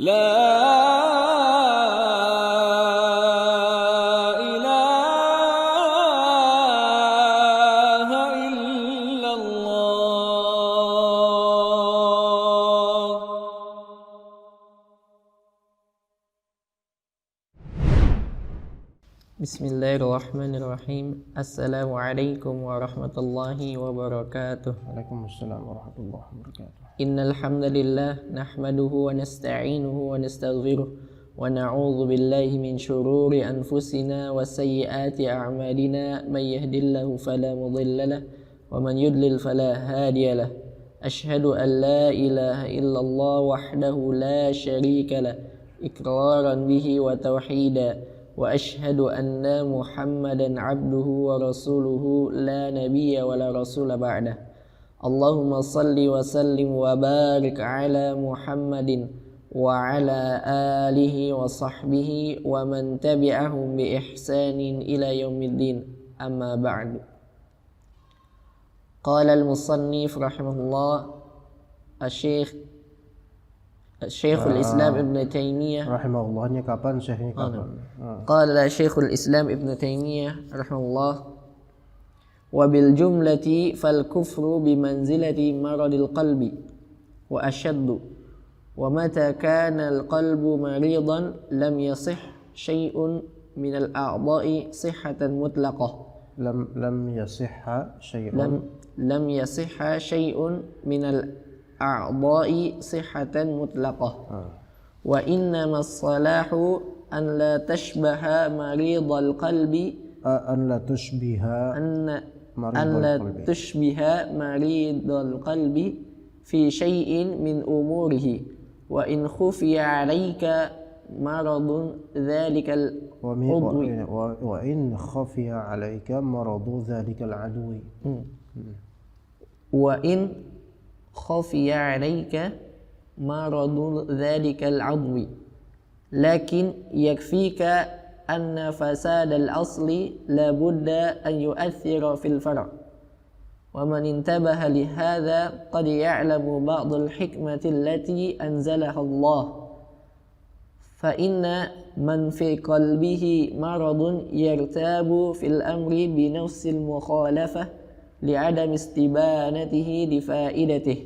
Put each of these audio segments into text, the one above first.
لا إله إلا الله. Bismillahirrahmanirrahim. Assalamualaikum warahmatullahi wabarakatuh. Waalaikumsalam warahmatullahi wabarakatuh. Innal hamdalillah nahmaduhu wa nasta'inuhu wa nastaghfiruh wa na'udzu billahi min shururi anfusina wa sayyiati a'malina may yahdihillahu fala mudilla lahu wa man yudlil fala hadiya lahu. Ashhadu an la ilaha illallah wahdahu la syarika lahu iqraran bihi wa tauhida wa ashhadu anna Muhammadan abduhu wa rasuluhu la nabiyya wa la rasula ba'dah. Allahumma salli wa sallim wa barik ala Muhammadin wa ala alihi wa sahbihi wa man tabi'ahum bi ihsanin ila yaumiddin, amma ba'du. Qala al-musannif rahimahullah Syekhul Islam Ibn Taymiyah Rahimahullahnya kapan, syekhnya kapan? Qala Syekhul Islam Ibn Taymiyah rahimahullah, wa bil jumlati fal kufru bi manzilati maradil qalbi wa ashaddu, wa mata kana al qalbu maridan lam yasih syai'un min al a'dha'i sihhatan mutlaqah. lam yasihha syai'un lam yasihha syai'un min al a'dha'i sihhatan mutlaqah. Wa innama as-salahu an la tashbaha maridal qalbi an la tushbiha maridal qalbi fi syai'in min umurihi wa in khufiya 'alaika maradun dhalikal udwi wa in khafiya 'alaika maradu dhalikal adwi wa in khafiya 'alaika maradu dhalikal adwi lakin yakfika anna fasad al-asli la budda an yu'athira fil far'. Wa man intabaha li hadha qad ya'lamu ba'd al-hikmati allati anzalaha Allah. Fa inna man fi qalbihi maradun yartabu fil amri bi nafsi al-mukhalafah li 'adam istibanatihi li fa'idatihi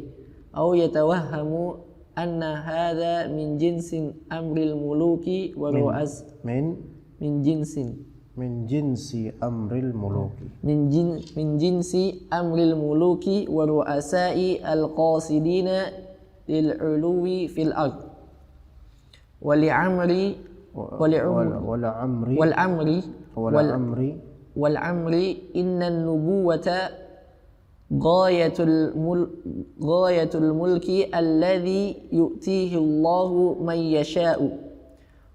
aw yatawahhamu anna hadha min jinsi amril muluki wa ru'as min jinsi amril muluki wa ru'asai al-qasidina lil 'uluwi fil ard wal amri inna an-nubuwata ghayatul mulki alladhi yu'tihi Allahu man yasha'u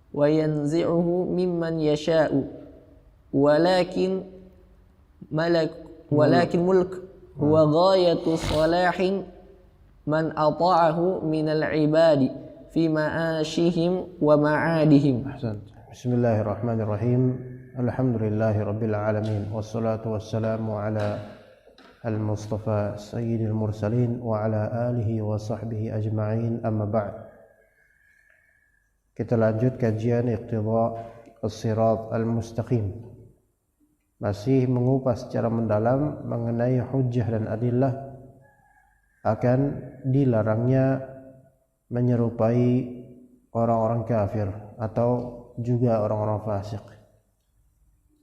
wa yanzi'uhu mimman yasha'u walakin mulk huwa ghayatu salahin man ata'ahu minal ibadi fi ma'ashihim wa ma'adihim. Bismillahirrahmanirrahim. Alhamdulillahi rabbil alamin, wassalatu wassalamu ala al-mustafa sayyidil mursalin wa ala alihi wa sahbihi ajma'in, amma ba'd. Kita lanjut kajian Iqtidha as-Sirat al-Mustaqim, masih mengupas secara mendalam mengenai hujjah dan adillah akan dilarangnya menyerupai orang-orang kafir atau juga orang-orang fasik.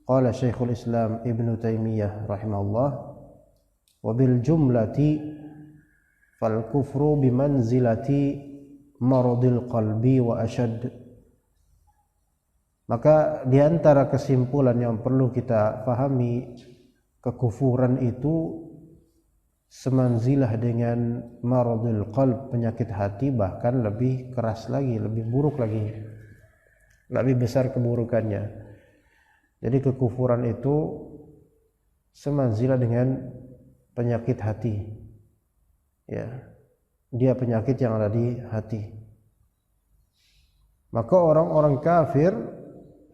Qala Syekhul Islam Ibn Taymiyah rahimahullah, wa bil jumlati fal kufru bimanzilati maradil qalbi wa ashad. Maka di antara kesimpulan yang perlu kita fahami, kekufuran itu semanzilah dengan maradil qalb, penyakit hati, bahkan lebih keras lagi, lebih buruk lagi, lebih besar keburukannya. Jadi kekufuran itu semanzilah dengan penyakit hati, ya, dia penyakit yang ada di hati. Maka orang-orang kafir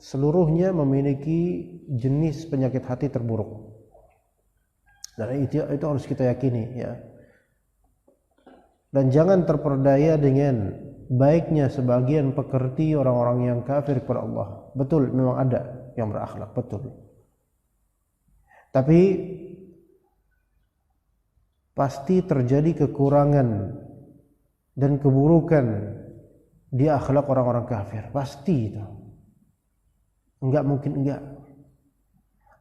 seluruhnya memiliki jenis penyakit hati terburuk. Dan itu harus kita yakini, ya. Dan jangan terperdaya dengan baiknya sebagian pekerti orang-orang yang kafir kepada Allah. Betul, memang ada yang berakhlak, betul. Tapi pasti terjadi kekurangan dan keburukan di akhlak orang-orang kafir. Pasti itu. Enggak mungkin enggak.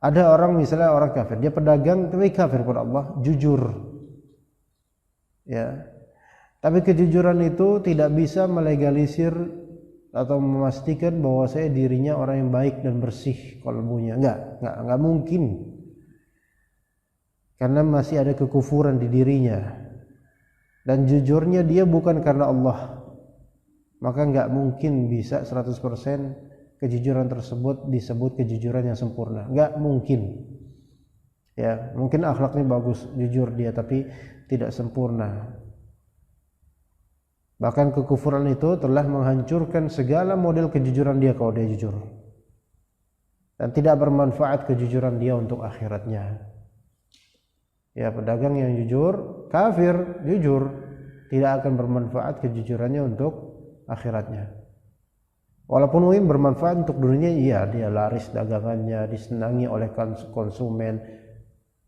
Ada orang misalnya orang kafir, dia pedagang tapi kafir kepada Allah, jujur. Ya. Tapi kejujuran itu tidak bisa melegalisir atau memastikan bahwa saya dirinya orang yang baik dan bersih kalbunya. Enggak mungkin. Karena masih ada kekufuran di dirinya. Dan jujurnya dia bukan karena Allah. Maka enggak mungkin bisa 100% kejujuran tersebut disebut kejujuran yang sempurna. Enggak mungkin. Ya, mungkin akhlaknya bagus, jujur dia tapi tidak sempurna. Bahkan kekufuran itu telah menghancurkan segala model kejujuran dia kalau dia jujur. Dan tidak bermanfaat kejujuran dia untuk akhiratnya. Ya, pedagang yang jujur, kafir, jujur, tidak akan bermanfaat kejujurannya untuk akhiratnya. Walaupun mungkin bermanfaat untuk dunia, iya, dia laris dagangannya, disenangi oleh konsumen,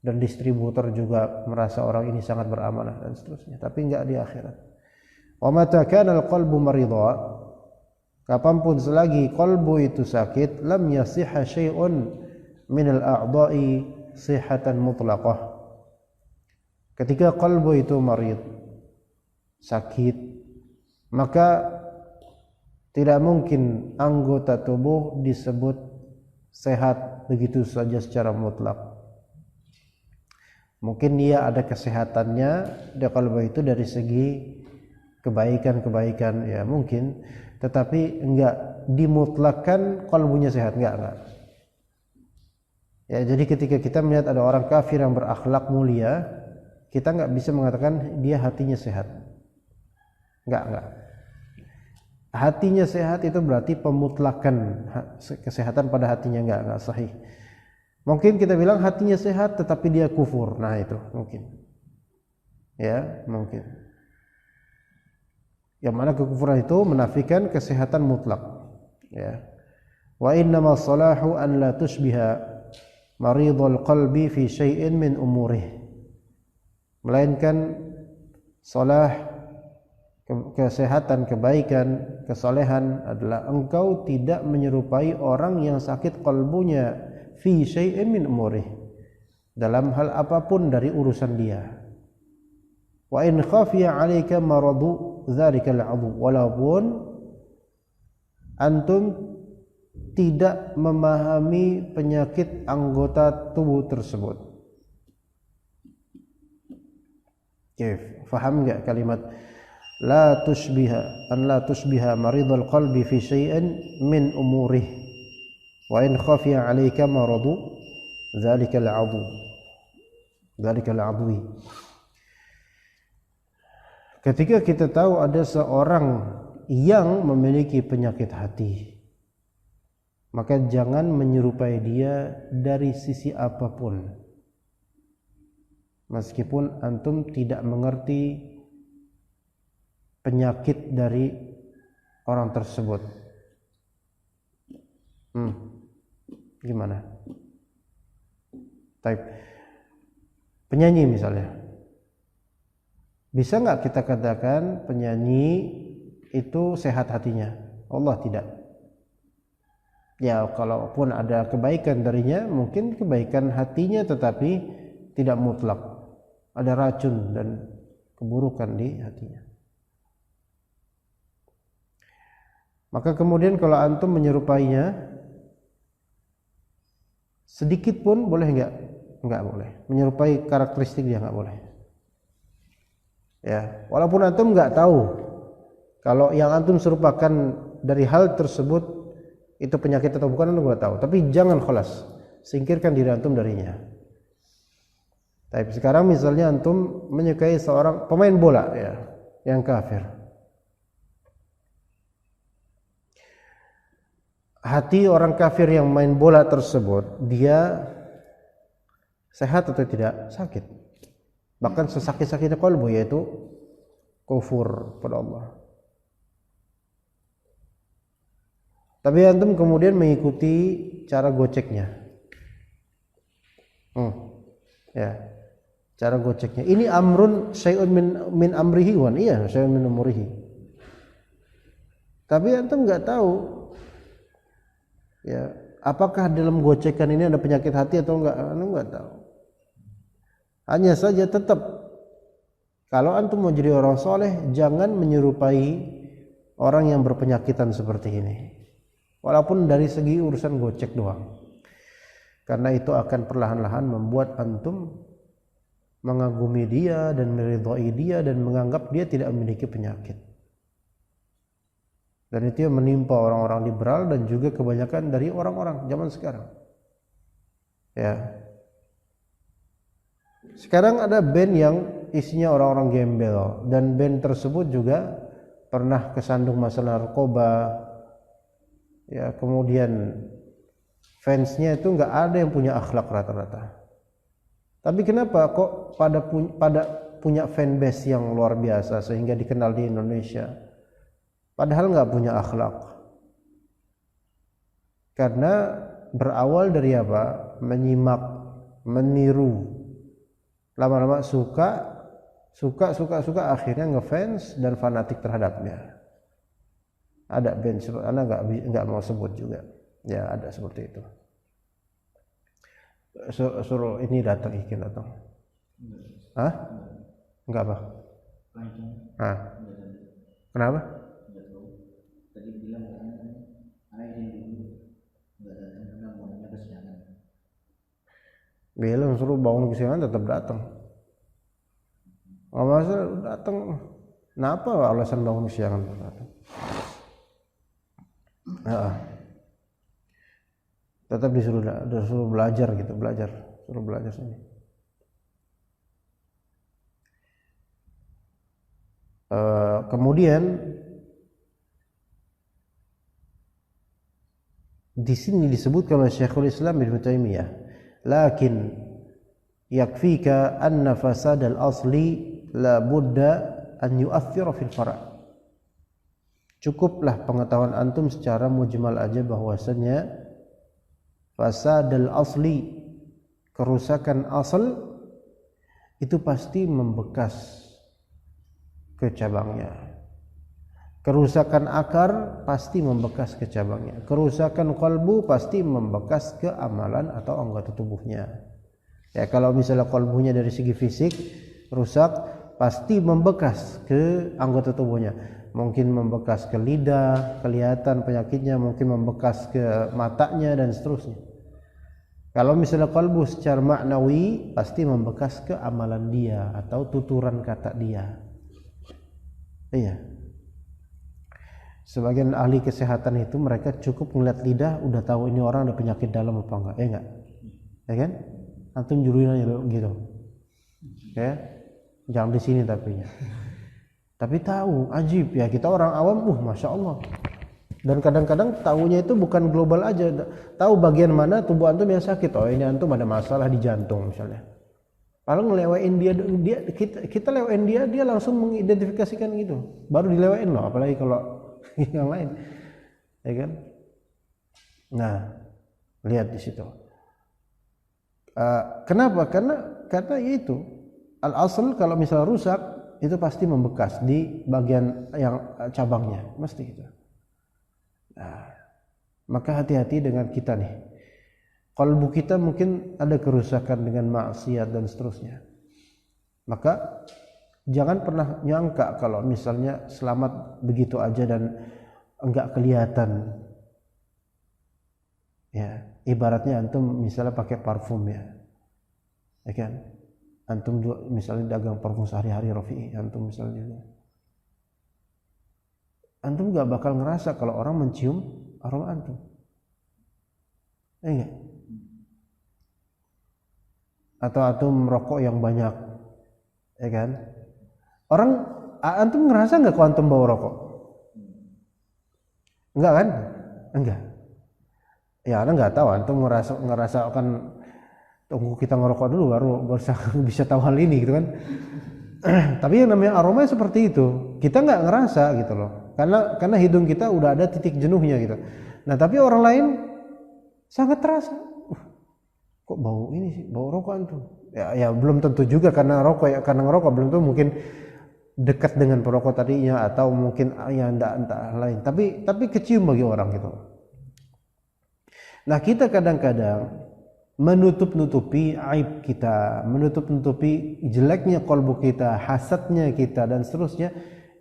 dan distributor juga merasa orang ini sangat beramanah dan seterusnya. Tapi enggak di akhirat. Wa mata kana al-qalbu marida, kapanpun selagi qalbu itu sakit, lam yasihha syai'un min al-a'dha'i sihhatan mutlaqah. Ketika qalbu itu marid, sakit, maka tidak mungkin anggota tubuh disebut sehat begitu saja secara mutlak. Mungkin dia ada kesehatannya di qalbu itu dari segi kebaikan-kebaikan, ya mungkin, tetapi enggak dimutlakkan qalbunya sehat, enggak. Ya, jadi ketika kita melihat ada orang kafir yang berakhlak mulia, kita enggak bisa mengatakan dia hatinya sehat. Enggak. Hatinya sehat itu berarti pemutlakan kesehatan pada hatinya, enggak sahih. Mungkin kita bilang hatinya sehat tetapi dia kufur. Nah, itu mungkin. Ya, mungkin. Yang mana kekufuran itu menafikan kesehatan mutlak. Ya. Wa innamas salahu an la tushbiha maridul qalbi fi syai'in min umurih. Melainkan salah, kesehatan, kebaikan, kesolehan adalah engkau tidak menyerupai orang yang sakit kalbunya fi syai'in min umurih, dalam hal apapun dari urusan dia. Wa in khafiya 'alaika maradu dzalikal 'adhu, walaupun antum tidak memahami penyakit anggota tubuh tersebut. Faham enggak kalimat la tushbiha maridul qalbi fi syai'in min umurih wa in khafiya 'alaika maradu dzalikal 'adwi. Ketika kita tahu ada seorang yang memiliki penyakit hati, maka jangan menyerupai dia dari sisi apapun. Meskipun antum tidak mengerti penyakit dari orang tersebut. Gimana? Penyanyi misalnya. Bisa nggak kita katakan penyanyi itu sehat hatinya? Allah tidak. Ya, kalaupun ada kebaikan darinya, mungkin kebaikan hatinya tetapi tidak mutlak. Ada racun dan keburukan di hatinya. Maka kemudian kalau antum menyerupainya sedikit pun boleh enggak? Enggak boleh. Menyerupai karakteristik dia enggak boleh. Ya, walaupun antum enggak tahu kalau yang antum serupakan dari hal tersebut itu penyakit atau bukan, antum enggak tahu. Tapi jangan khalas, singkirkan diri antum darinya. Tapi sekarang misalnya antum menyukai seorang pemain bola, ya, yang kafir. Hati orang kafir yang main bola tersebut, dia sehat atau tidak? Sakit. Bahkan sesakit-sakitnya qalbu, yaitu kufur pada Allah. Tapi antum kemudian mengikuti cara goceknya. Ya. Cara goceknya. Ini amrun syai'un min amrihi wan. Iya, syai'un min amrihi. Tapi antum enggak tahu ya, apakah dalam gocekan ini ada penyakit hati atau enggak? Antum enggak tahu. Hanya saja tetap kalau antum mau jadi orang soleh, jangan menyerupai orang yang berpenyakitan seperti ini. Walaupun dari segi urusan gocek doang. Karena itu akan perlahan-lahan membuat antum mengagumi dia dan meridhai dia dan menganggap dia tidak memiliki penyakit. Dan itu yang menimpa orang-orang liberal dan juga kebanyakan dari orang-orang zaman sekarang. Ya. Sekarang ada band yang isinya orang-orang gembel dan band tersebut juga pernah kesandung masalah narkoba. Ya, kemudian fansnya itu nggak ada yang punya akhlak rata-rata. Tapi kenapa kok pada punya fanbase yang luar biasa sehingga dikenal di Indonesia? Padahal nggak punya akhlak. Karena berawal dari apa? Menyimak, meniru. Lama-lama suka, akhirnya ngefans dan fanatik terhadapnya. Ada band seperti anak nggak mau sebut juga. Ya ada seperti itu. Suruh ini datang, Ikin datang. Hah? Enggak apa? Ah. Kenapa? Tadi bilang anak ini enggak datang karena maunya kesiangan. Bilang suruh bangun kesiangan tetap datang. Enggak masalah datang. Kenapa alasan bangun kesiangan datang? Tetap disuruh belajar gitu, suruh belajar sini. Kemudian di sini disebutkan oleh Syekhul Islam Ibnu Taimiyah, lakin yakfika anna fasad al-asli la budda an yu'athira fil fara'. Cukuplah pengetahuan antum secara mujmal aja bahwasanya fasadul asli, kerusakan asal itu pasti membekas ke cabangnya. Kerusakan akar pasti membekas ke cabangnya. Kerusakan qalbu pasti membekas ke amalan atau anggota tubuhnya. Ya kalau misalnya qalbunya dari segi fisik rusak, pasti membekas ke anggota tubuhnya. Mungkin membekas ke lidah, kelihatan penyakitnya, mungkin membekas ke matanya dan seterusnya. Kalau misalnya qalbu secara maknawi pasti membekas ke amalan dia atau tuturan kata dia. Iya. Sebagian ahli kesehatan itu mereka cukup ngeliat lidah udah tahu ini orang ada penyakit dalam apa enggak, ya enggak? Ya kan? Antum juruin aja gitu. Ya. Jangan di sini tapi tahu, ajib ya, kita orang awam, masya Allah. Dan kadang-kadang tahunya itu bukan global aja, tahu bagian mana tubuh antum yang sakit. Oh ini antum ada masalah di jantung misalnya. Kalau ngelewain dia kita lewain dia langsung mengidentifikasikan gitu. Baru dilewain loh, apalagi kalau yang lain, ya kan? Nah, lihat di situ. Kenapa? Karena itu al-asl kalau misalnya rusak itu pasti membekas di bagian yang cabangnya, mesti gitu. Nah, maka hati-hati dengan kita nih. Qalbu kita mungkin ada kerusakan dengan maksiat dan seterusnya. Maka jangan pernah nyangka kalau misalnya selamat begitu aja dan enggak kelihatan. Ya, ibaratnya antum misalnya pakai parfum ya kan? Antum misalnya dagang parfum sehari-hari Rafi'i, antum misalnya, antum gak bakal ngerasa kalau orang mencium aroma antum, enggak? Atau antum merokok yang banyak, ya kan? Antum ngerasa nggak kalau antum bawa rokok? Enggak kan? Enggak. Ya, anda nggak tahu, antum ngerasa akan tunggu kita ngerokok dulu baru bisa tahu hal ini gitu kan. Tapi yang namanya aroma seperti itu kita nggak ngerasa gitu loh. Karena hidung kita udah ada titik jenuhnya gitu. Nah, tapi orang lain sangat terasa. Kok bau ini sih, bau rokokan tuh. Ya belum tentu juga karena ngerokok belum tentu, mungkin dekat dengan perokok tadinya atau mungkin ya entah lain. Tapi kecium bagi orang gitu. Nah, kita kadang-kadang menutup-nutupi aib kita, menutup-nutupi jeleknya kalbu kita, hasadnya kita dan seterusnya,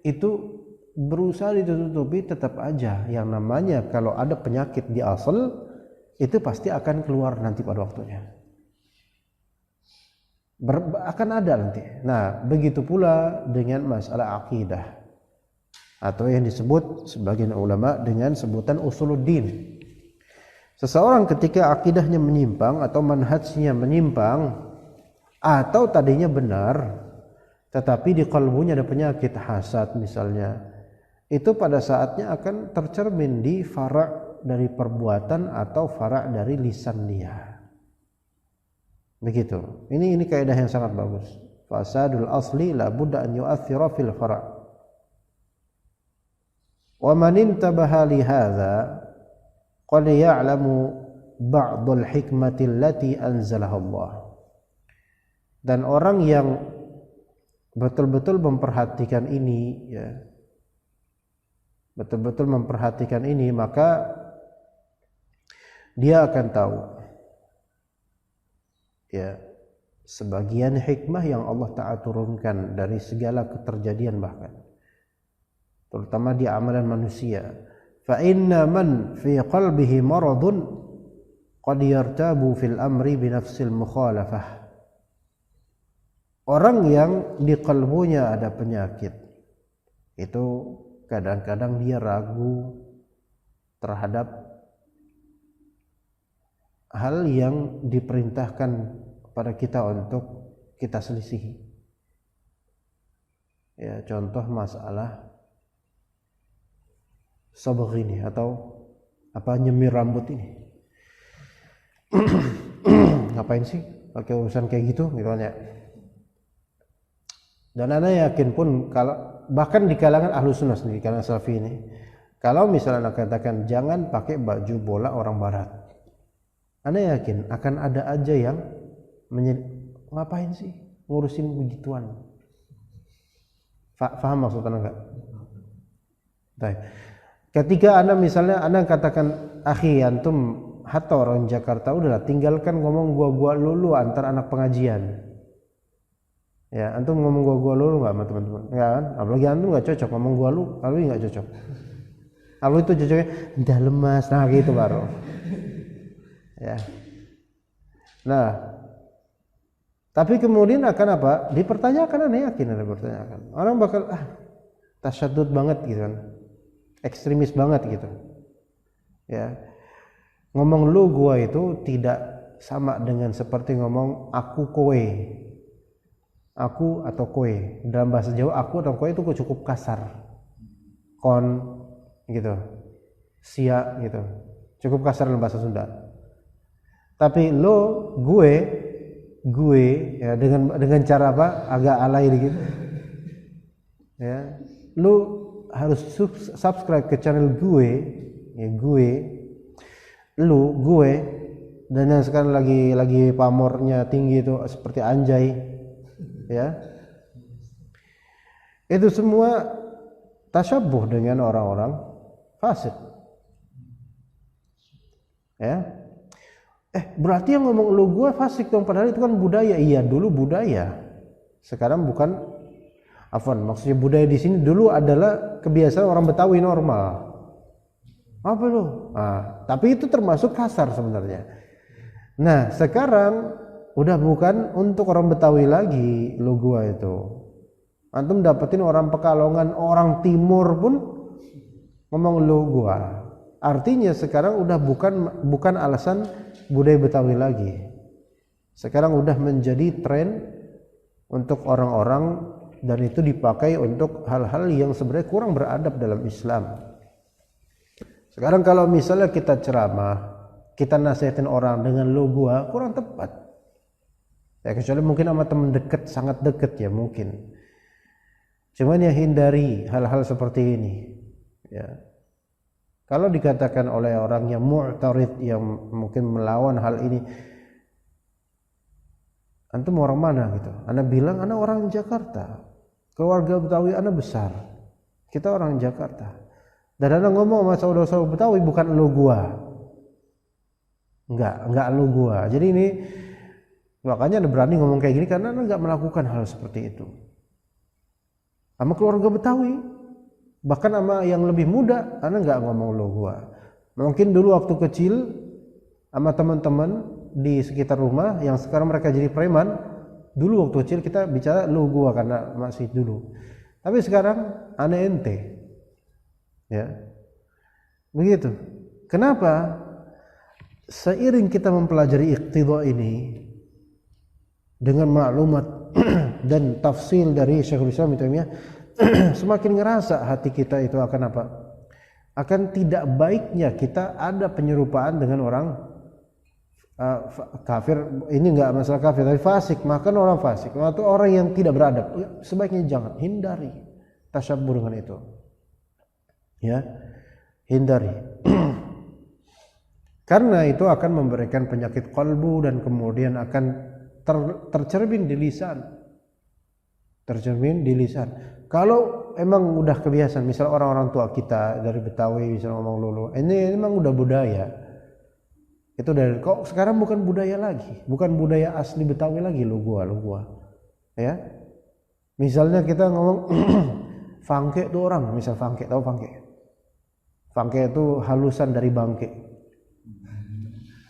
itu berusaha ditutupi. Tetap aja yang namanya kalau ada penyakit di asal itu pasti akan keluar nanti pada waktunya. Akan ada nanti. Nah, begitu pula dengan masalah akidah atau yang disebut sebagian ulama dengan sebutan usuluddin. Seseorang ketika akidahnya menyimpang atau manhajnya menyimpang atau tadinya benar tetapi di kalbunya ada penyakit hasad misalnya, itu pada saatnya akan tercermin di fara' dari perbuatan atau fara' dari lisan dia. Begitu. Ini kaidah yang sangat bagus. Fasadul asli la budda an yu'athira fil fara'. Wa man intabaha li hadza qad ya'lamu ba'dul hikmati allati anzalaha Allah. Dan orang yang betul-betul memperhatikan ini, ya, betul-betul memperhatikan ini, maka dia akan tahu, ya, sebagian hikmah yang Allah Ta'ala turunkan dari segala keterjadian, bahkan terutama di amalan manusia. Fa inna man fi qalbihi maradun qad yartabu fil amri bi nafsil mukhalafah. Orang yang di kalbunya ada penyakit itu kadang-kadang dia ragu terhadap hal yang diperintahkan kepada kita untuk kita selisihi. Ya, contoh masalah sabagh ini atau nyemir rambut ini. Ngapain sih pakai urusan kayak gitu ya. Dan ana yakin pun kalau bahkan di kalangan ahlu sunnah sendiri, kalangan salafi ini, kalau misalnya katakan jangan pakai baju bola orang barat, ana yakin akan ada aja yang ngapain sih ngurusin begituan. Faham maksud anda enggak? Baik. Ketika anda misalnya anda katakan, akhi antum hatta orang Jakarta, udahlah tinggalkan ngomong gua lulu antar anak pengajian. Ya, antum ngomong gua lulu enggak sama teman-teman? Enggak kan? Apalagi antum enggak cocok ngomong gua lu, kalau enggak cocok. Kalau itu cocoknya udah lemas, nah gitu baru. Ya. Nah, tapi kemudian akan apa? Dipertanyakan, aneh yakin ada pertanyaan. Orang bakal tasyadud banget gitu kan. Ekstremis banget gitu. Ya. Ngomong lu gua itu tidak sama dengan seperti ngomong aku kowe. Aku atau kowe. Dalam bahasa Jawa aku atau kowe itu cukup kasar. Kon gitu. Sia gitu. Cukup kasar dalam bahasa Sunda. Tapi lo gue ya dengan cara apa? Agak alay dikit. Ya. Lu harus subscribe ke channel gue, ya gue, lu, gue, dan yang sekarang lagi pamornya tinggi itu seperti anjay, ya. Itu semua tasyabuh dengan orang-orang fasik. Ya. Berarti yang ngomong lu gue fasik dong, padahal itu kan budaya. Iya, dulu budaya. Sekarang bukan. Maksudnya budaya di sini dulu adalah kebiasaan orang Betawi normal. Apa lu? Tapi itu termasuk kasar sebenarnya. Nah, sekarang udah bukan untuk orang Betawi lagi lu gua itu. Antum dapetin orang Pekalongan, orang Timur pun ngomong lu gua. Artinya sekarang udah bukan alasan budaya Betawi lagi. Sekarang udah menjadi tren untuk orang-orang, dan itu dipakai untuk hal-hal yang sebenarnya kurang beradab dalam Islam. Sekarang kalau misalnya kita ceramah, kita nasihatin orang dengan lu gua, kurang tepat. Ya kecuali mungkin sama teman dekat, sangat dekat ya mungkin. Cuman ya hindari hal-hal seperti ini. ya. Kalau dikatakan oleh orang yang mu'tarid, yang mungkin melawan hal ini, antum orang mana gitu? Ana bilang ana orang Jakarta. Keluarga Betawi ana besar. Kita orang Jakarta. Dan ana ngomong sama saudara-saudara Betawi, bukan lu gua. Enggak lu gua. Jadi ini makanya ana berani ngomong kayak gini karena ana enggak melakukan hal seperti itu. Sama keluarga Betawi, bahkan sama yang lebih muda, ana enggak ngomong lu gua. Mungkin dulu waktu kecil sama teman-teman di sekitar rumah yang sekarang mereka jadi preman, dulu waktu kecil kita bicara lu gua karena masih dulu. Tapi sekarang ana ente. Ya. Begitu. Kenapa? Seiring kita mempelajari iqtidha ini dengan maklumat dan tafsil dari Syekhul Islam Ibnu Taimiyah, semakin ngerasa hati kita itu akan apa? Akan tidak baiknya kita ada penyerupaan dengan orang kafir. Ini enggak masalah kafir, tapi fasik, makan orang fasik atau orang yang tidak beradab. Sebaiknya jangan, hindari tasyabbuh dengan itu. Ya, hindari. Karena itu akan memberikan penyakit qalbu dan kemudian akan tercermin di lisan. Tercermin di lisan. Kalau emang udah kebiasaan, misal orang-orang tua kita dari Betawi bisa ngomong lulu, ini memang udah budaya. Itu dari kok sekarang bukan budaya lagi, bukan budaya asli Betawi lagi lu gua. Ya. Misalnya kita ngomong fangke itu orang, misal fangke, tahu fangke? Fangke itu halusan dari bangke.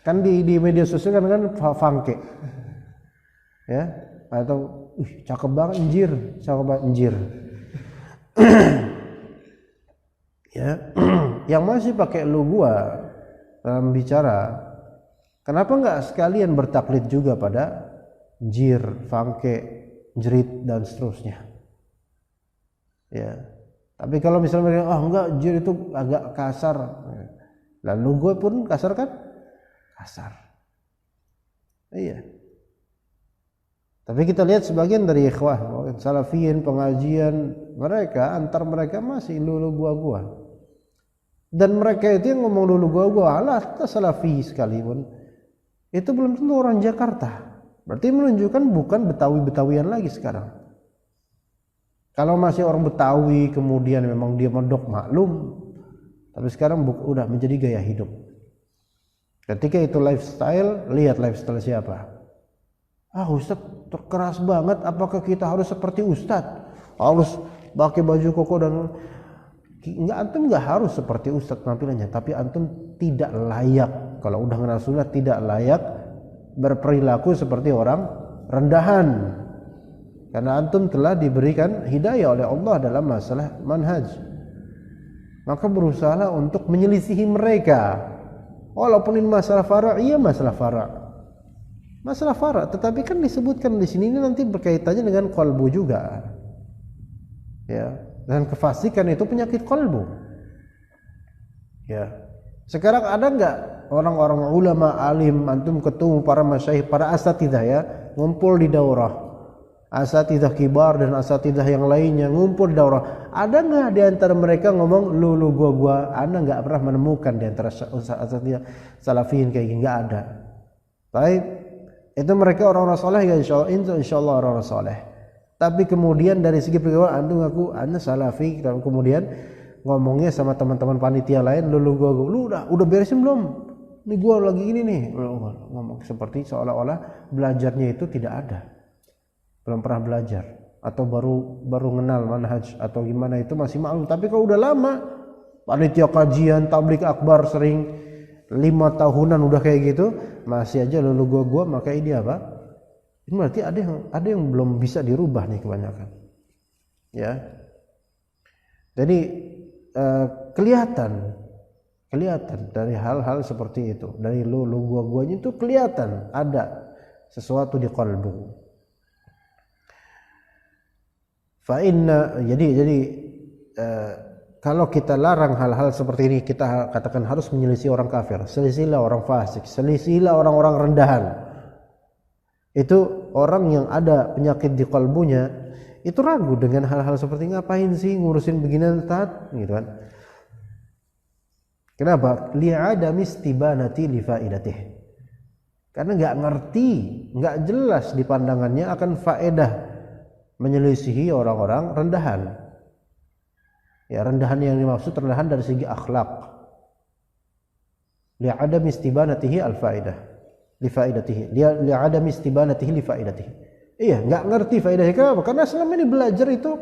Kan di media sosial kan fangke. Ya, atau cakep banget anjir. Ya, yang masih pakai lu gua dalam bicara, kenapa enggak sekalian bertaklid juga pada jir, fangke, jerit dan seterusnya. Ya. Tapi kalau misalnya enggak, jir itu agak kasar. Lalu gue pun kasar kan? Kasar. Iya. Tapi kita lihat sebagian dari ikhwah salafiyin pengajian mereka, antar mereka masih lulu gua. Dan mereka itu yang ngomong lulu gua, alah kita salafi sekalipun. Itu belum tentu orang Jakarta. Berarti menunjukkan bukan Betawi-Betawian lagi sekarang. Kalau masih orang Betawi kemudian memang dia medok maklum. Tapi sekarang udah menjadi gaya hidup. Ketika itu lifestyle, lihat lifestyle siapa. Ustaz terkeras banget, apakah kita harus seperti Ustaz? Harus pakai baju koko dan antum enggak harus seperti Ustaz penampilannya, tapi antum tidak layak, kalau udah kenal sunnah tidak layak berperilaku seperti orang rendahan. Karena antum telah diberikan hidayah oleh Allah dalam masalah manhaj. Maka berusahalah untuk menyelisihi mereka. Walaupun ini masalah fara', iya masalah fara', tetapi kan disebutkan di sini ini nanti berkaitannya dengan qalbu juga. Ya, dan kefasikan itu penyakit qalbu. Ya. Sekarang ada enggak orang-orang ulama alim, antum ketemu para masyayikh, para asatidzah ya, ngumpul di daurah. Asatidzah kibar dan asatidzah yang lainnya ngumpul di daurah. Ada enggak di antara mereka ngomong lu gua? Anda enggak pernah menemukan di antara asatidzah salafiyin kayak gini, enggak ada. Baik. Itu mereka orang-orang saleh ya, insyaallah orang-orang saleh. Tapi kemudian dari segi perilaku antum ngaku anda salafi, dan kemudian ngomongnya sama teman-teman panitia lain, lu udah beresin belum? Ini gua lagi ini nih. Ngomong seperti seolah-olah belajarnya itu tidak ada. Belum pernah belajar atau baru kenal manhaj atau gimana itu masih maklum. Tapi kalau udah lama panitia kajian tabligh akbar sering 5 tahunan udah kayak gitu masih aja lalu gua maka ini apa? Ini berarti ada yang belum bisa dirubah nih kebanyakan. Ya. Jadi kelihatan dari hal-hal seperti itu, dari lu gua-guanya itu kelihatan ada sesuatu di qalbu. Jadi kalau kita larang hal-hal seperti ini, kita katakan harus menyelisih orang kafir, selisihilah orang fasik, selisihilah orang-orang rendahan. Itu orang yang ada penyakit di kalbunya, itu ragu dengan hal-hal seperti ngapain sih ngurusin beginian tat, gitu kan. Kenapa? Li'adami istibanati li faidatih. Karena nggak ngerti, nggak jelas di pandangannya akan faedah menyelisihi orang-orang rendahan. Ya, rendahan yang dimaksud rendahan dari segi akhlak. Li'adami istibanatihi al-faidah li faidatihi. Li'adami istibanatihi li faidatihi. Iya, nggak ngerti faedahnya. Kenapa? Karena selama ini belajar itu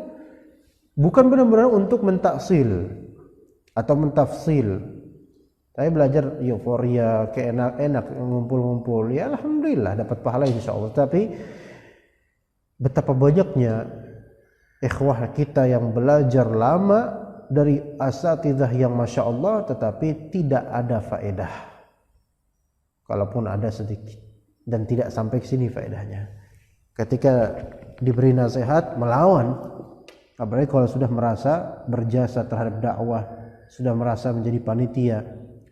bukan benar-benar untuk mentaksil atau mentafsil. Saya belajar euforia, enak ngumpul-ngumpul. Ya alhamdulillah dapat pahala insyaallah. Tapi betapa banyaknya ikhwah kita yang belajar lama dari asatidzah yang masya Allah tetapi tidak ada faedah. Kalaupun ada sedikit dan tidak sampai ke sini faedahnya. Ketika diberi nasihat melawan, apalagi kalau sudah merasa berjasa terhadap dakwah, sudah merasa menjadi panitia,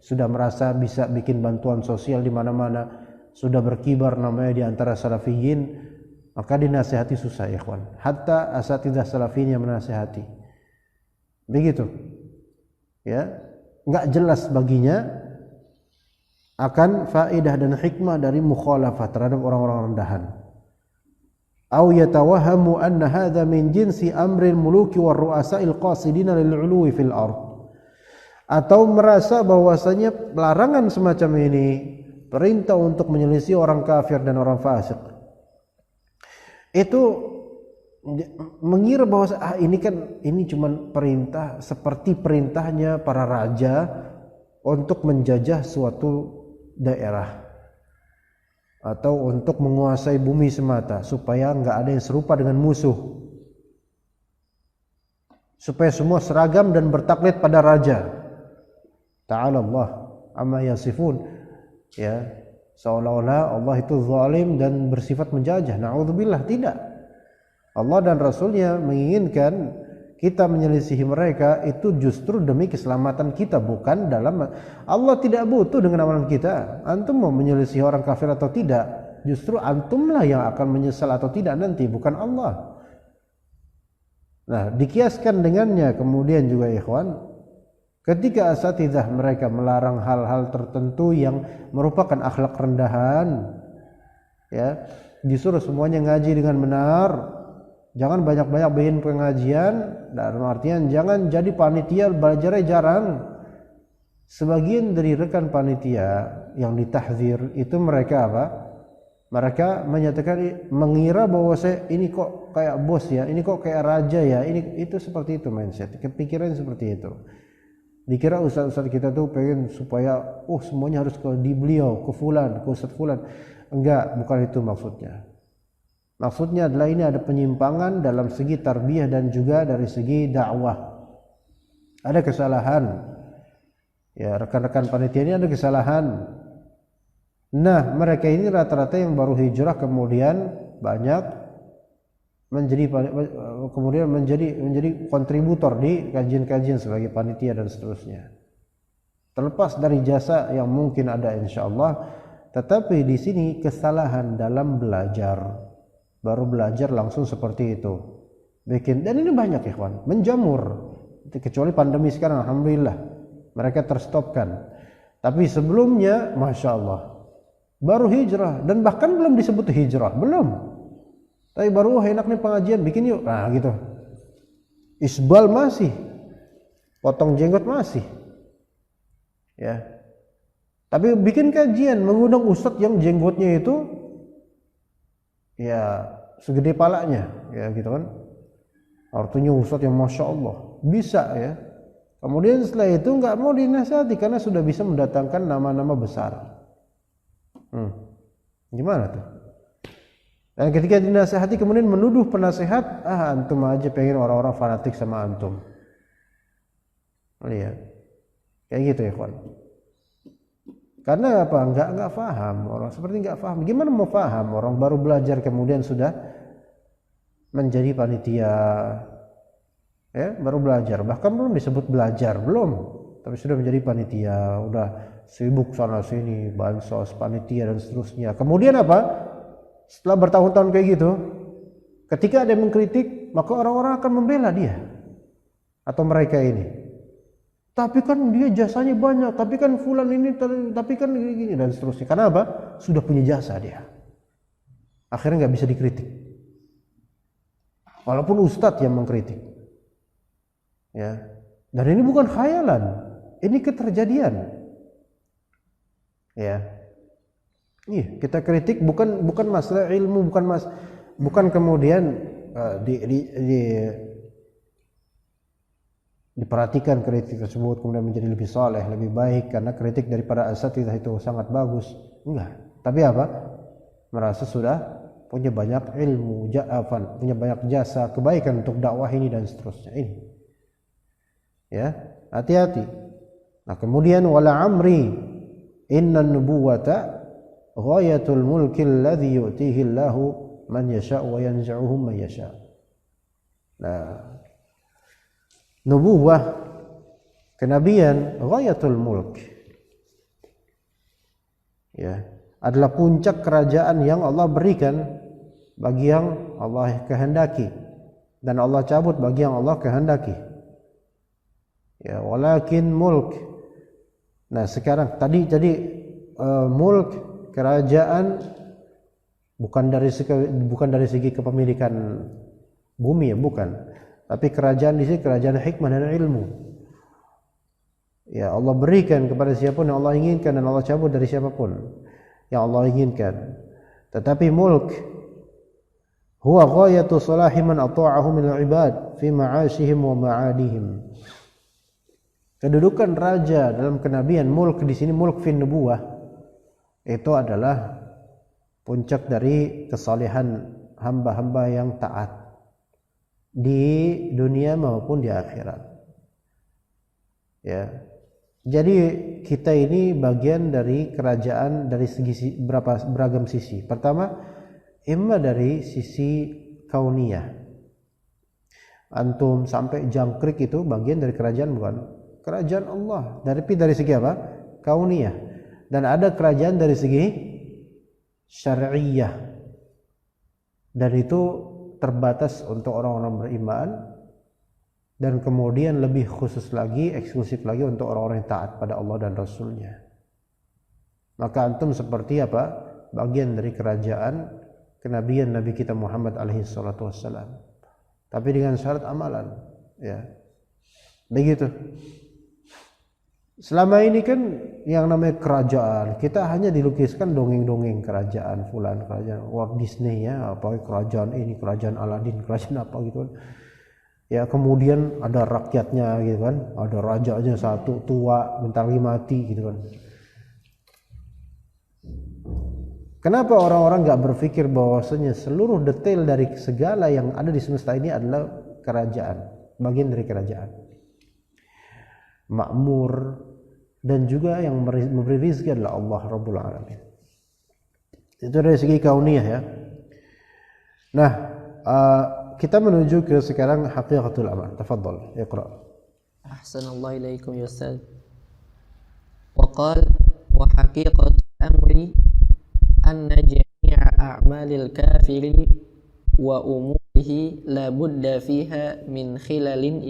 sudah merasa bisa bikin bantuan sosial di mana-mana, sudah berkibar namanya di antara salafiyin, maka dinasihati susah ya ikhwan. Hatta asatidzah salafiyin yang menasihati. Begitu. Ya, enggak jelas baginya akan faedah dan hikmah dari mukhalafah terhadap orang-orang rendahan. Au yatawahamu anna hadza min jinsi amril muluki war ru'asa'il qasidina lil 'uluwi fil ardh. Atau merasa bahwasanya larangan semacam ini perintah untuk menyelisih orang kafir dan orang fasik itu mengira bahwa ini cuman perintah seperti perintahnya para raja untuk menjajah suatu daerah atau untuk menguasai bumi semata supaya enggak ada yang serupa dengan musuh, supaya semua seragam dan bertaklid pada raja. Ta'ala Allah amma yasifun, ya, seolah-olah Allah itu zalim dan bersifat menjajah. Na'udzubillah, tidak. Allah dan Rasulnya menginginkan kita menyelisihi mereka itu justru demi keselamatan kita, bukan dalam Allah tidak butuh dengan amalan kita. Antum mau menyelisihi orang kafir atau tidak, justru antumlah yang akan menyesal atau tidak nanti, bukan Allah. Nah, dikiaskan dengannya kemudian juga ikhwan, ketika asatidzah mereka melarang hal-hal tertentu yang merupakan akhlak rendahan, ya, disuruh semuanya ngaji dengan benar, jangan banyak-banyak bikin pengajian, dalam artian jangan jadi panitia belajarnya jarang. Sebagian dari rekan panitia yang ditahdzir itu mereka apa? Mereka menyatakan, mengira bahwa ini kok kayak bos ya, ini kok kayak raja ya, ini itu seperti itu mindset, kepikiran seperti itu. Dikira ustaz-ustaz kita tuh pengen supaya semuanya harus ke di beliau, ke fulan, ke ustaz fulan. Enggak, bukan itu maksudnya. Maksudnya adalah ini ada penyimpangan dalam segi tarbiyah dan juga dari segi dakwah. Ada kesalahan. Ya, rekan-rekan panitia ini ada kesalahan. Nah, mereka ini rata-rata yang baru hijrah kemudian banyak menjadi kontributor di kajian-kajian sebagai panitia dan seterusnya. Terlepas dari jasa yang mungkin ada insyaallah, tetapi di sini kesalahan dalam belajar. Baru belajar langsung seperti itu. Dan ini banyak ikhwan, menjamur. Kecuali pandemi sekarang alhamdulillah mereka terstopkan. Tapi sebelumnya masya Allah baru hijrah dan bahkan belum disebut hijrah, belum. Tapi baru enak nih pengajian, bikin yuk. Nah gitu. Isbal masih, potong jenggot masih. Ya. Tapi bikin kajian, mengundang ustadz yang jenggotnya itu ya segede palanya, ya gitu kan. Artinya ustadz yang masya Allah bisa ya. Kemudian setelah itu nggak mau dinasihati karena sudah bisa mendatangkan nama-nama besar. Gimana tuh? Dan ketika dinasihati kemudian menuduh penasehat, antum aja pengen orang-orang fanatik sama antum. Lihat. Kayak gitu ya, kawan. Karena apa? Enggak paham. Orang seperti enggak paham. Gimana mau paham? Orang baru belajar kemudian sudah menjadi panitia. Ya, baru belajar. Bahkan belum disebut belajar, belum. Tapi sudah menjadi panitia, udah sibuk sana sini, bansos, panitia dan seterusnya. Kemudian apa? Setelah bertahun-tahun kayak gitu, ketika ada yang mengkritik, maka orang-orang akan membela dia atau mereka ini. Tapi kan dia jasanya banyak, tapi kan fulan ini, tapi kan gini dan seterusnya. Karena apa? Sudah punya jasa dia. Akhirnya nggak bisa dikritik. Walaupun ustadz yang mengkritik. Ya. Dan ini bukan khayalan. Ini keterjadian. Ya. Iya, kita kritik bukan masalah ilmu, bukan kemudian diperhatikan kritik tersebut kemudian menjadi lebih saleh, lebih baik karena kritik daripada asatidzah itu sangat bagus. Enggak. Tapi apa? Merasa sudah punya banyak ilmu, punya banyak jasa, kebaikan untuk dakwah ini dan seterusnya ini. Ya, hati-hati. Nah, kemudian wala amri inna nubuwata ghayatul mulki alladhi yu'tihi Allahu man yasha' wa yanzi'uhu man yasha'. Nah, nubuwah, kenabian, ghayatul mulk, ya, adalah puncak kerajaan yang Allah berikan bagi yang Allah kehendaki dan Allah cabut bagi yang Allah kehendaki. Ya, walakin mulk. Nah, sekarang tadi mulk, kerajaan bukan dari segi kepemilikan bumi ya, bukan. Tapi kerajaan di sini kerajaan hikmah dan ilmu. Ya, Allah berikan kepada siapapun yang Allah inginkan dan Allah cabut dari siapapun yang Allah inginkan. Tetapi mulk huwa ghayatu salahi man ata'ahu min al-ibad fi ma'ashihim wa ma'adihim. Kedudukan raja dalam kenabian, mulk di sini mulk fin nubuwah, itu adalah puncak dari kesalehan hamba-hamba yang taat di dunia maupun di akhirat. Ya. Jadi kita ini bagian dari kerajaan dari segi beragam sisi. Pertama, imma dari sisi kauniyah. Antum sampai jangkrik itu bagian dari kerajaan bukan? Kerajaan Allah. Dari segi apa? Kauniyah. Dan ada kerajaan dari segi syar'iyah. Dan itu terbatas untuk orang-orang beriman, dan kemudian lebih khusus lagi, eksklusif lagi untuk orang-orang yang taat pada Allah dan Rasulnya. Maka antum seperti apa? Bagian dari kerajaan kenabian Nabi kita Muhammad alaihi salatu wassalam. Tapi dengan syarat amalan, ya. Begitu. Selama ini kan yang namanya kerajaan, kita hanya dilukiskan dongeng-dongeng kerajaan fulan, kerajaan Walt Disney ya, apa kerajaan ini, kerajaan Aladin, kerajaan apa gitu kan. Ya, kemudian ada rakyatnya gitu kan, ada rajanya satu tua bentar lagi mati gitu kan. Kenapa orang-orang nggak berpikir bahwasanya seluruh detail dari segala yang ada di semesta ini adalah kerajaan, bagian dari kerajaan, makmur, dan juga yang memberi rezeki adalah Allah Rabbul Alamin. Itu dari segi kauniyah ya. Nah, kita menuju ke sekarang haqiqatul amr. Tafadhal, iqra. Ahsanallahu ilaikum ya Ustaz. Wa qala wa haqiqatul amri anna jami'a a'malil kafiri wa umurihi la budda fiha min khilalin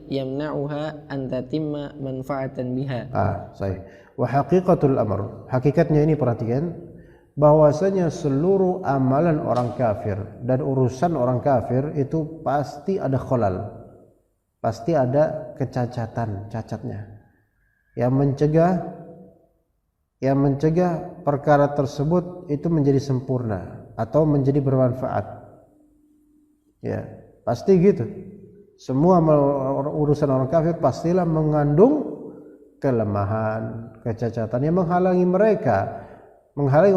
yamna'uha an tatimma manfa'atan biha. Sahih. Wa haqiqatul amr. Hakikatnya ini perhatikan, bahwasanya seluruh amalan orang kafir dan urusan orang kafir itu pasti ada khalal. Pasti ada kecacatan, cacatnya. Yang mencegah perkara tersebut itu menjadi sempurna atau menjadi bermanfaat. Ya, pasti gitu. Semua urusan orang kafir pastilah mengandung kelemahan, kecacatan yang menghalangi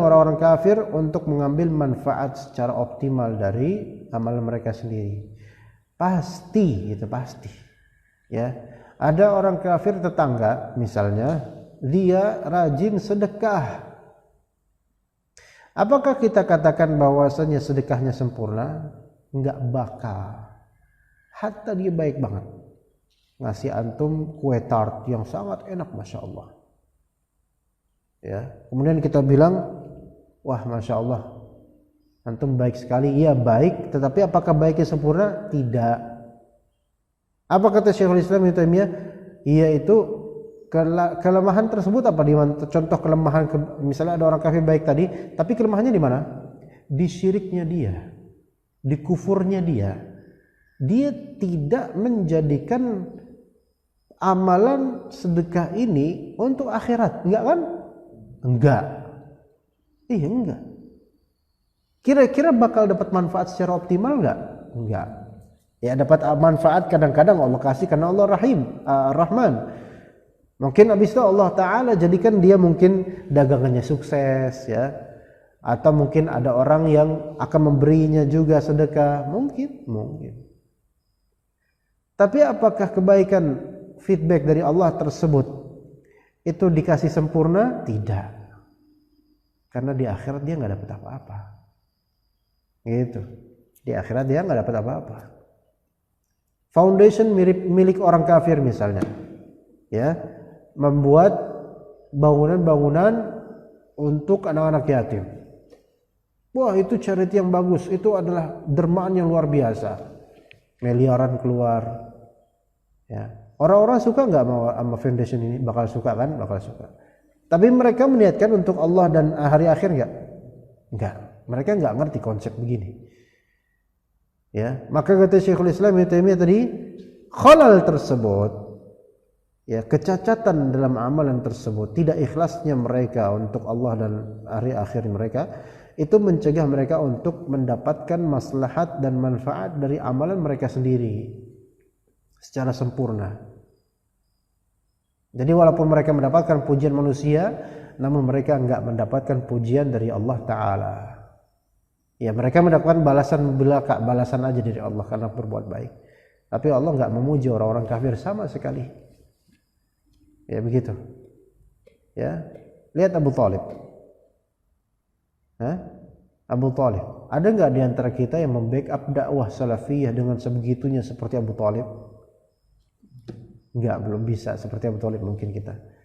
orang-orang kafir untuk mengambil manfaat secara optimal dari amal mereka sendiri. Pasti, itu pasti. Ya, ada orang kafir tetangga misalnya, dia rajin sedekah. Apakah kita katakan bahwasanya sedekahnya sempurna? Enggak bakal. Hatta dia baik banget, ngasih antum kue tart yang sangat enak, masya Allah. Ya, kemudian kita bilang, wah masya Allah, antum baik sekali. Iya baik, tetapi apakah baiknya sempurna? Tidak. Apa kata Syekhul Islam Ibnu Taimiyah? Yaitu kelemahan tersebut apa? Di mana contoh kelemahan misalnya ada orang kafir baik tadi, tapi kelemahannya di mana? Di syiriknya dia, di kufurnya dia. Dia tidak menjadikan amalan sedekah ini untuk akhirat, enggak kan? Enggak. Iya, enggak. Kira-kira bakal dapat manfaat secara optimal enggak? Enggak. Ya dapat manfaat kadang-kadang Allah kasih karena Allah Rahman. Mungkin habis itu Allah Ta'ala jadikan dia mungkin dagangannya sukses ya. Atau mungkin ada orang yang akan memberinya juga sedekah. Mungkin. Tapi apakah kebaikan feedback dari Allah tersebut itu dikasih sempurna? Tidak. Karena di akhirat dia nggak dapat apa-apa. Gitu. Di akhirat dia nggak dapat apa-apa. Foundation milik orang kafir misalnya, ya, membuat bangunan-bangunan untuk anak-anak yatim. Wah, itu charity yang bagus, itu adalah dermaan yang luar biasa. Miliaran keluar. Ya. Orang-orang suka nggak sama foundation ini? Bakal suka kan? Bakal suka. Tapi mereka meniatkan untuk Allah dan hari akhir nggak? Nggak. Mereka nggak ngerti konsep begini. Ya, maka kata Syekhul Islam Ibnu Taimiyah tadi, khalal tersebut, ya, kecacatan dalam amalan tersebut, tidak ikhlasnya mereka untuk Allah dan hari akhir mereka, itu mencegah mereka untuk mendapatkan maslahat dan manfaat dari amalan mereka sendiri secara sempurna. Jadi walaupun mereka mendapatkan pujian manusia, namun mereka enggak mendapatkan pujian dari Allah Ta'ala. Ya, mereka mendapatkan balasan belaka, balasan aja dari Allah karena berbuat baik. Tapi Allah enggak memuji orang-orang kafir sama sekali. Ya, begitu. Ya. Lihat Abu Thalib. Abu Thalib. Ada enggak di antara kita yang membackup dakwah salafiyah dengan sebegitunya seperti Abu Thalib? Enggak, belum bisa seperti Abu Thalib mungkin kita.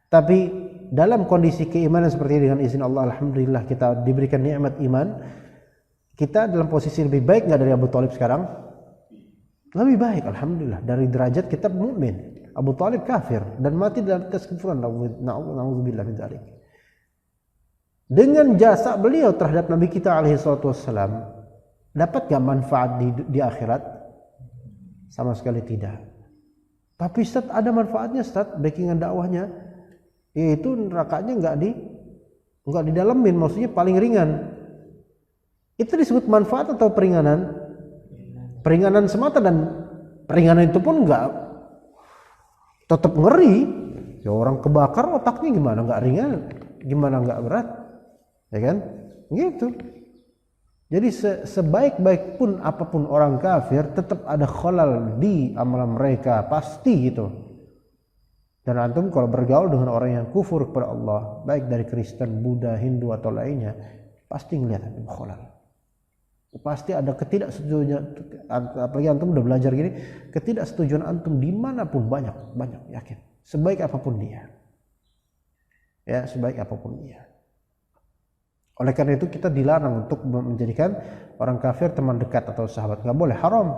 Tapi dalam kondisi keimanan seperti ini, dengan izin Allah, alhamdulillah kita diberikan nikmat iman. Kita dalam posisi lebih baik enggak dari Abu Thalib sekarang? Lebih baik, alhamdulillah. Dari derajat kita mukmin. Abu Thalib kafir dan mati dalam atas kekufuran. Na'udzubillah min dzalik. Dengan jasa beliau terhadap Nabi kita alaihi salatu wassalam, dapat enggak manfaat di akhirat? Sama sekali tidak. Tapi Ustaz, ada manfaatnya Ustaz, backingan dakwahnya. Yaitu nerakanya enggak didalemin, maksudnya paling ringan. Itu disebut manfaat atau peringanan? Peringanan semata, dan peringanan itu pun enggak, tetap ngeri. Ya orang kebakar otaknya gimana enggak ringan, gimana enggak berat? Ya kan? Gitu. Jadi sebaik-baik pun apapun orang kafir, tetap ada khalal di amalan mereka, pasti gitu. Dan antum kalau bergaul dengan orang yang kufur kepada Allah, baik dari Kristen, Buddha, Hindu atau lainnya, pasti ngelihat antum khalal. Pasti ada ketidaksetujuan, apalagi antum udah belajar gini, ketidaksetujuan antum dimanapun banyak yakin. Sebaik apapun dia, ya sebaik apapun dia. Oleh karena itu kita dilarang untuk menjadikan orang kafir teman dekat atau sahabat. Nggak boleh, haram.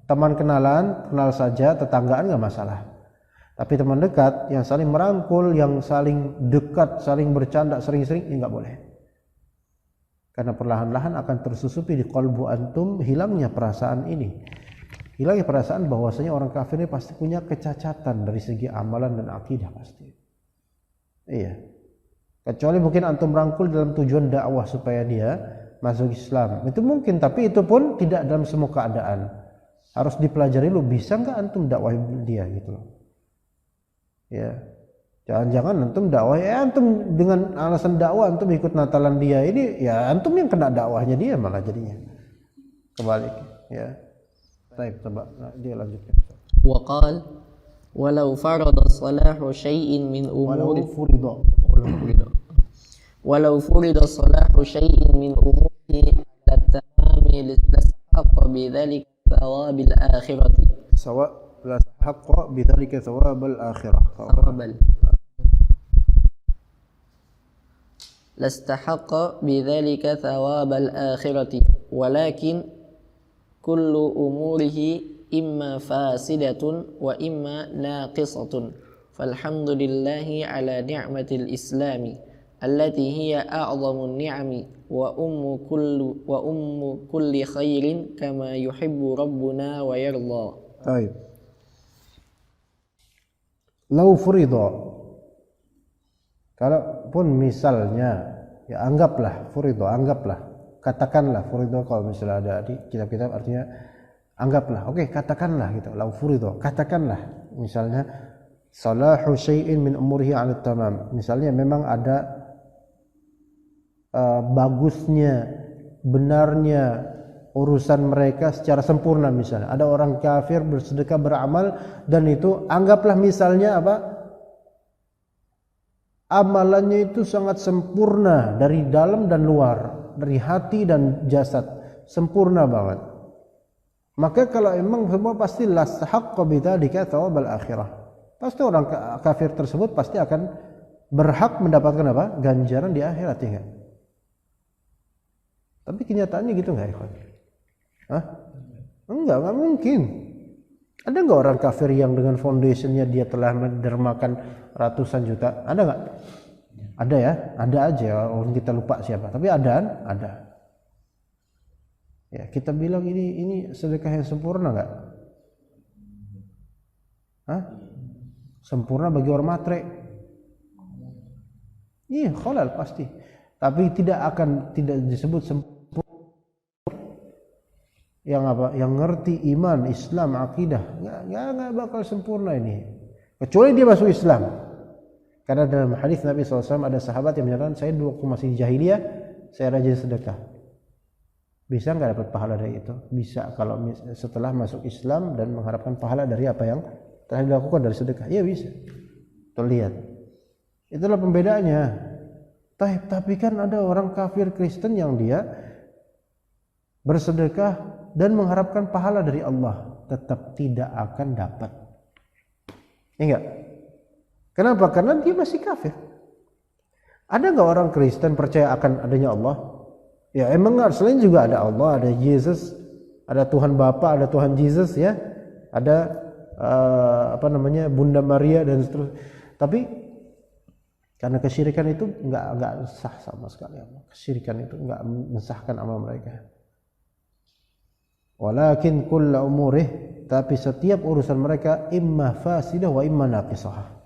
Teman kenalan, kenal saja, tetanggaan nggak masalah. Tapi teman dekat yang saling merangkul, yang saling dekat, saling bercanda sering-sering, ini nggak boleh. Karena perlahan-lahan akan tersusupi di qalbu antum hilangnya perasaan ini. Hilangnya perasaan bahwasanya orang kafir ini pasti punya kecacatan dari segi amalan dan akidah pasti. Iya. Kecuali mungkin antum rangkul dalam tujuan dakwah supaya dia masuk Islam. Itu mungkin, tapi itu pun tidak dalam semua keadaan. Harus dipelajari lu, bisa nggak antum dakwah dia gitu loh. Ya. Jangan-jangan antum dakwah, antum dengan alasan dakwah antum ikut Natalan dia, ini ya antum yang kena dakwahnya dia malah jadinya. Kebalik, ya. Baik, coba dia lanjutkan. Wa qala walau farada salahu syai'in min umuri walau furida salahu syai'in min umuri at-tamami lasahaqqa bidzalika thawabil akhirati lasahaqqa bidzalika thawabal akhirah. لاستحق بذلك ثواب الآخرة ولكن كل أموره imma fasidatun wa imma naqisatun. Falhamdulillahi ala ni'matil islami allati hiya a'zamun ni'ami wa ummu kulli khairin kama yuhibbu rabbuna wa yarda. Baik. Lau furido, kalaupun misalnya, ya anggaplah furido, anggaplah, katakanlah furido, kalau misalnya ada di kitab-kitab artinya anggaplah, oke, katakanlah gitu. Lau furido, katakanlah misalnya salahu syai'in min umurihi 'ala tamam, misalnya memang ada bagusnya, benarnya urusan mereka secara sempurna. Misalnya ada orang kafir bersedekah, beramal, dan itu anggaplah misalnya apa, amalannya itu sangat sempurna dari dalam dan luar, dari hati dan jasad, sempurna banget. Maka kalau emang semua pasti lastahaqqa bidzalika thawabal akhirah, pasti orang kafir tersebut pasti akan berhak mendapatkan apa, ganjaran di akhirat, ya kan? Tapi kenyataannya gitu nggak, ikhwan? Hah? Enggak mungkin. Ada nggak orang kafir yang dengan foundationnya dia telah mendermakan ratusan juta? Ada nggak? Ada ya, ada aja. Orang kita lupa siapa. Tapi ada. Ya, kita bilang ini sedekah yang sempurna nggak? Hah? Sempurna bagi orang matre? Iya, khalal pasti. Tapi tidak disebut sempurna. Yang apa? Yang ngerti iman, Islam, akidah, nggak bakal sempurna ini, kecuali dia masuk Islam. Karena dalam hadis Nabi SAW ada sahabat yang menyatakan, saya dulu waktu masih di jahiliyah saya rajin sedekah. Bisa nggak dapat pahala dari itu? Bisa kalau setelah masuk Islam dan mengharapkan pahala dari apa yang telah dilakukan dari sedekah. Ya bisa. Tuh lihat. Itulah pembedaannya. Tapi kan ada orang kafir Kristen yang dia bersedekah dan mengharapkan pahala dari Allah, tetap tidak akan dapat. Enggak. Kenapa? Karena dia masih kafir. Ada nggak orang Kristen percaya akan adanya Allah? Ya emang nggak. Selain juga ada Allah, ada Yesus, ada Tuhan Bapa, ada Tuhan Yesus, ya, ada Bunda Maria dan seterusnya. Tapi karena kesyirikan itu nggak sah sama sekali. Kesyirikan itu nggak mensahkan amal mereka. Walakin kulla umurih, tapi setiap urusan mereka imma fasidah wa imma naqisah.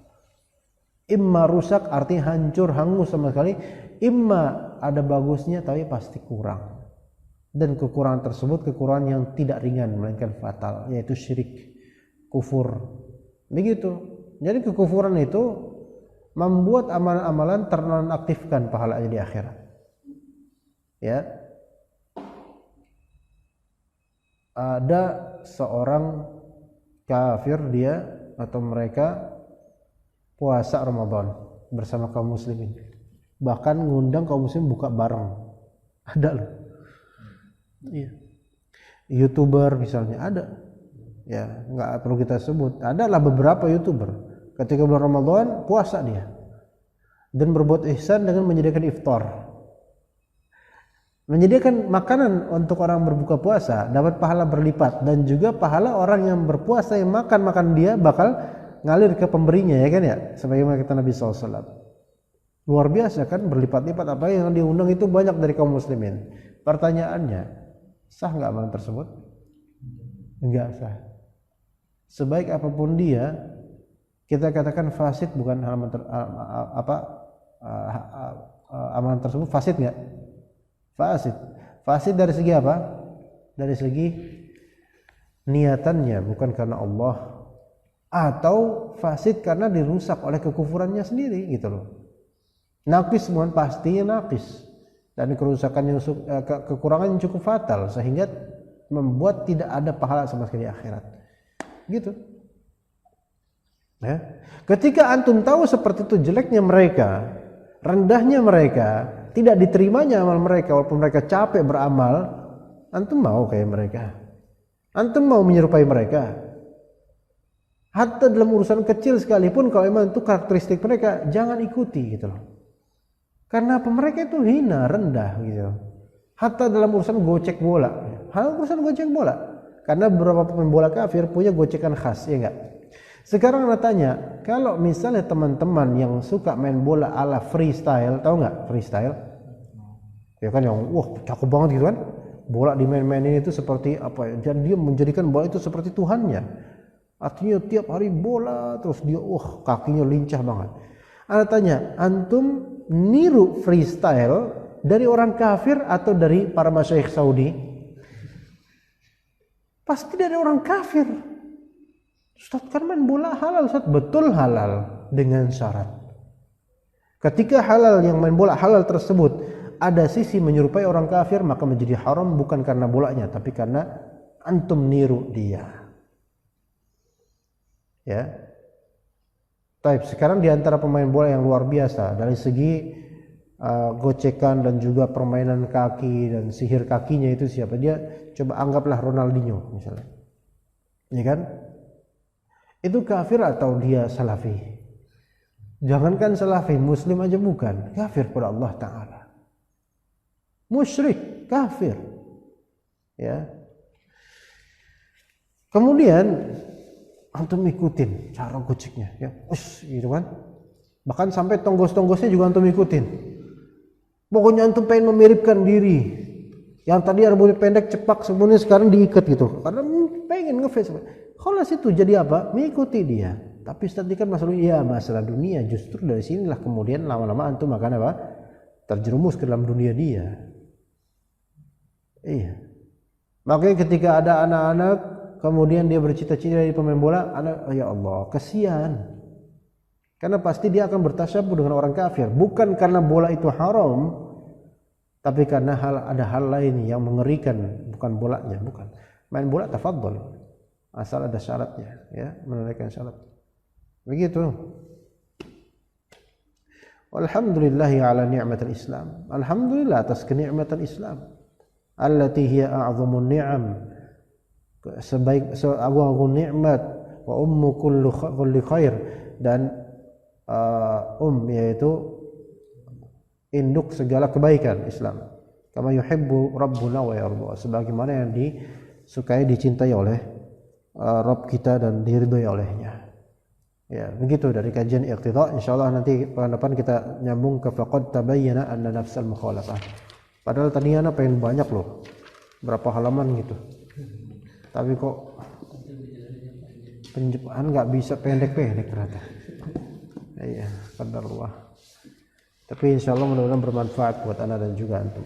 Imma rusak artinya hancur, hangus sama sekali, imma ada bagusnya tapi pasti kurang. Dan kekurangan tersebut kekurangan yang tidak ringan melainkan fatal, yaitu syirik, kufur. Begitu. Jadi kekufuran itu membuat amalan-amalan ternonaktifkan pahalanya di akhirat. Ya. Ada seorang kafir dia atau mereka puasa Ramadan bersama kaum muslimin, bahkan ngundang kaum muslim buka bareng. Ada loh. Iya. YouTuber misalnya ada. Ya, nggak perlu kita sebut. Adalah beberapa YouTuber ketika bulan Ramadan puasa dia dan berbuat ihsan dengan menyediakan iftar. Menyediakan makanan untuk orang berbuka puasa dapat pahala berlipat, dan juga pahala orang yang berpuasa yang makan dia bakal ngalir ke pemberinya, ya kan ya, sebagaimana kata Nabi SAW. Luar biasa kan, berlipat-lipat. Apa yang diundang itu banyak dari kaum muslimin. Pertanyaannya, sah nggak amalan tersebut? Enggak sah. Sebaik apapun dia, kita katakan fasid, bukan amalan tersebut fasid nggak? Fasid dari segi apa? Dari segi niatannya, bukan karena Allah, atau fasid karena dirusak oleh kekufurannya sendiri, gitu loh. Naqis, bukan pastinya naqis, dan kerusakan yang kekurangan yang cukup fatal sehingga membuat tidak ada pahala sama sekali di akhirat, gitu. Ya. Ketika antum tahu seperti itu jeleknya mereka, rendahnya mereka, tidak diterimanya amal mereka, walaupun mereka capek beramal, antum mau kayak mereka? Antum mau menyerupai mereka? Hatta dalam urusan kecil sekalipun, kalau memang itu karakteristik mereka, jangan ikuti, gitu loh. Karena apa? Mereka itu hina, rendah, gitu. Hatta dalam urusan gocek bola. Urusan gocek bola. Karena beberapa pemain bola kafir punya gocekan khas, ya enggak? Sekarang Anda tanya, kalau misalnya teman-teman yang suka main bola ala freestyle, tahu nggak freestyle? Ya kan yang wah cakep banget gitu kan? Bola dimain-mainin itu seperti apa ya? Dan dia menjadikan bola itu seperti Tuhannya. Artinya tiap hari bola terus dia kakinya lincah banget. Anda tanya, antum niru freestyle dari orang kafir atau dari para masyayikh Saudi? Pasti dari orang kafir. Ustaz kan main bola halal, Ustaz. Betul halal dengan syarat. Ketika halal yang main bola halal tersebut ada sisi menyerupai orang kafir, maka menjadi haram bukan karena bolanya, tapi karena antum niru dia. Ya. Baik, sekarang di antara pemain bola yang luar biasa dari segi gocekan dan juga permainan kaki dan sihir kakinya itu siapa? Dia coba anggaplah Ronaldinho misalnya. Ya kan? Itu kafir atau dia salafi? Jangankan salafi, muslim aja bukan, kafir pada Allah Ta'ala. Musyrik, kafir. Ya. Kemudian antum ikutin cara goceknya, ya, gitu kan. Bahkan sampai tonggos-tonggosnya juga antum ikutin. Pokoknya antum pengen memiripkan diri. Yang tadi rambutnya pendek cepak sebenarnya sekarang diikat gitu. Karena pengen ngeface. Kalau situ jadi apa? Mengikuti dia. Tapi tadi kan masalah dunia. Justru dari sinilah kemudian lama-lama antum akan apa? Terjerumus ke dalam dunia dia. Iya. Makanya ketika ada anak-anak kemudian dia bercita-cita jadi pemain bola, anak, ya Allah, kasihan. Karena pasti dia akan bertasyabuh dengan orang kafir, bukan karena bola itu haram, tapi karena ada hal lain yang mengerikan, bukan bolanya, bukan. Main bola tafadhol, asal ada syaratnya, ya, menunaikan syarat. Begitu. Walhamdulillahi ala ni'matil Islam. Alhamdulillah atas kenikmatan Islam. Allati hiya a'zamun ni'am. Seagung-agung nikmat, wa ummu kulli khair, dan yaitu induk segala kebaikan Islam. Kama yuhibbu rabbuna wa yarda, sebagaimana yang disukai dicintai oleh Rabb kita dan diridhoi olehnya. Ya, begitu dari kajian Iqtidha. Insyaallah nanti pekan depan kita nyambung ke faqad tabayyana anna nafsal mukhalafah. Padahal tadi ana pengen banyak loh. Berapa halaman gitu. Tapi kok penjepaan enggak bisa pendek-pendek ternyata. Iya, qadarullah. Tapi insyaallah mudah-mudahan bermanfaat buat anda dan juga antum.